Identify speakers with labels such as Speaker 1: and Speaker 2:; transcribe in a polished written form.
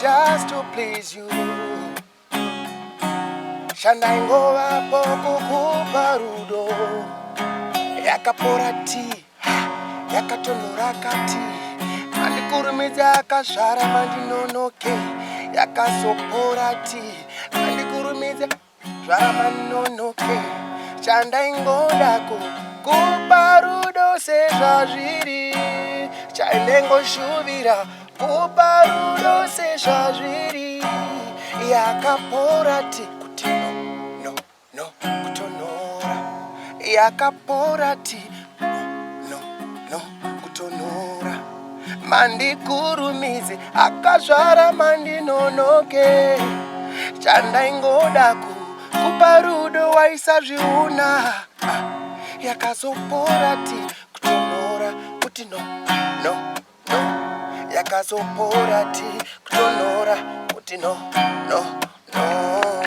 Speaker 1: just to please you. Shandaingova pokukupa rudo. Yakapora ti, yakatonora kati. Mandikurumidza akazvara mandinonoke. Yakazopora ti, mandikurumidza zvara mandinonoke. Shandaingoda kukupa rudo sezvazviri. Chainengoshuvira kupa rudo sezvazviri. Yakapora ti kuti no kutonora. Yakapora ti no kutonora. Mandikurumidze akazvara mandinonoke. Chandaingoda kupa rudo waisazviuna. Yakazopora ti kutonora kuti no yakazopora ti kutonora kuti no